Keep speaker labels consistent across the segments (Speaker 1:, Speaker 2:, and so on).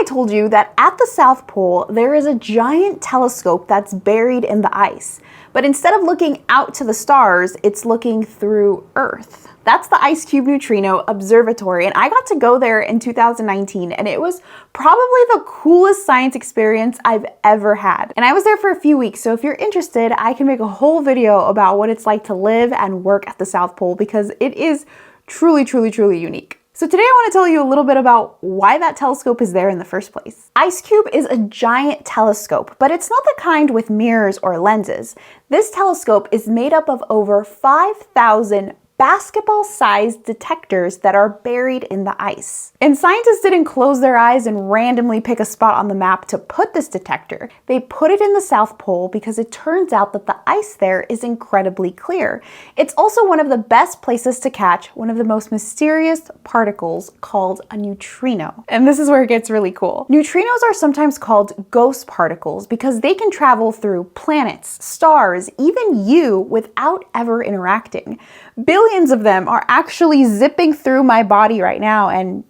Speaker 1: told you that at the South Pole, there is a giant telescope that's buried in the ice. But instead of looking out to the stars, it's looking through Earth. That's the IceCube Neutrino Observatory, and I got to go there in 2019, and it was probably the coolest science experience I've ever had. And I was there for a few weeks, so if you're interested, I can make a whole video about what it's like to live and work at the South Pole because it is truly, truly, truly unique. So today I want to tell you a little bit about why that telescope is there in the first place. IceCube is a giant telescope, but it's not the kind with mirrors or lenses. This telescope is made up of over 5,000 basketball-sized detectors that are buried in the ice. And scientists didn't close their eyes and randomly pick a spot on the map to put this detector. They put it in the South Pole because it turns out that the ice there is incredibly clear. It's also one of the best places to catch one of the most mysterious particles called a neutrino. And this is where it gets really cool. Neutrinos are sometimes called ghost particles because they can travel through planets, stars, even you without ever interacting. Billions of them are actually zipping through my body right now, and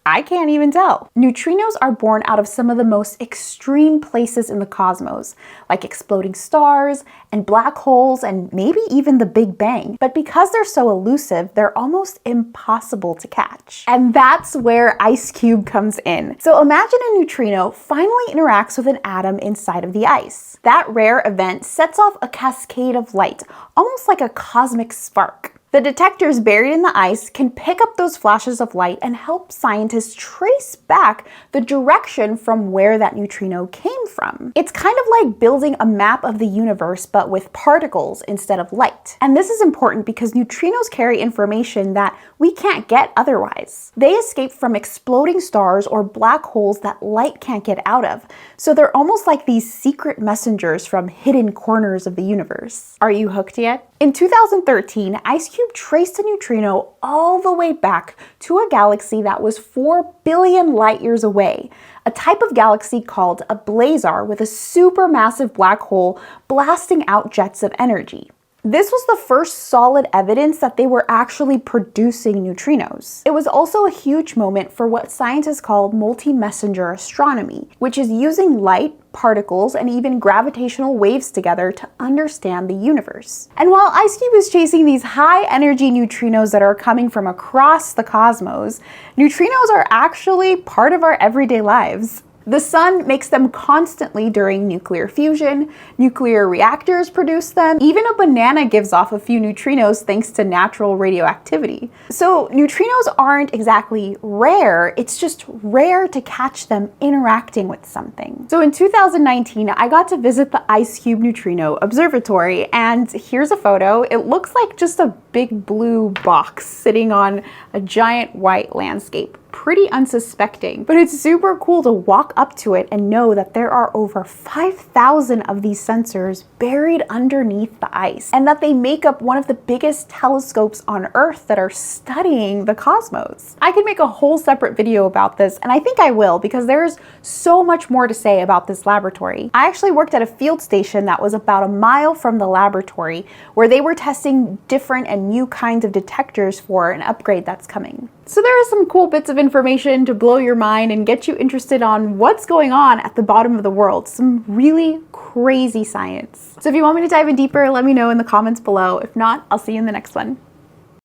Speaker 1: I can't even tell. Neutrinos are born out of some of the most extreme places in the cosmos, like exploding stars and black holes and maybe even the Big Bang. But because they're so elusive, they're almost impossible to catch. And that's where IceCube comes in. So imagine a neutrino finally interacts with an atom inside of the ice. That rare event sets off a cascade of light, almost like a cosmic spark. The detectors buried in the ice can pick up those flashes of light and help scientists trace back the direction from where that neutrino came from. It's kind of like building a map of the universe, but with particles instead of light. And this is important because neutrinos carry information that we can't get otherwise. They escape from exploding stars or black holes that light can't get out of. So they're almost like these secret messengers from hidden corners of the universe. Are you hooked yet? In 2013, IceCube traced a neutrino all the way back to a galaxy that was 4 billion light years away, a type of galaxy called a blazar with a supermassive black hole blasting out jets of energy. This was the first solid evidence that they were actually producing neutrinos. It was also a huge moment for what scientists call multi-messenger astronomy, which is using light, particles, and even gravitational waves together to understand the universe. And while IceCube is chasing these high-energy neutrinos that are coming from across the cosmos, neutrinos are actually part of our everyday lives. The sun makes them constantly during nuclear fusion, nuclear reactors produce them, even a banana gives off a few neutrinos thanks to natural radioactivity. So neutrinos aren't exactly rare, it's just rare to catch them interacting with something. So in 2019, I got to visit the IceCube Neutrino Observatory, and here's a photo. It looks like just a big blue box sitting on a giant white landscape. Pretty unsuspecting, but it's super cool to walk up to it and know that there are over 5,000 of these sensors buried underneath the ice, and that they make up one of the biggest telescopes on Earth that are studying the cosmos. I could make a whole separate video about this, and I think I will because there's so much more to say about this laboratory. I actually worked at a field station that was about a mile from the laboratory where they were testing different and new kinds of detectors for an upgrade that's coming. So there are some cool bits of information to blow your mind and get you interested on what's going on at the bottom of the world. Some really crazy science. So if you want me to dive in deeper, let me know in the comments below. If not, I'll see you in the next one.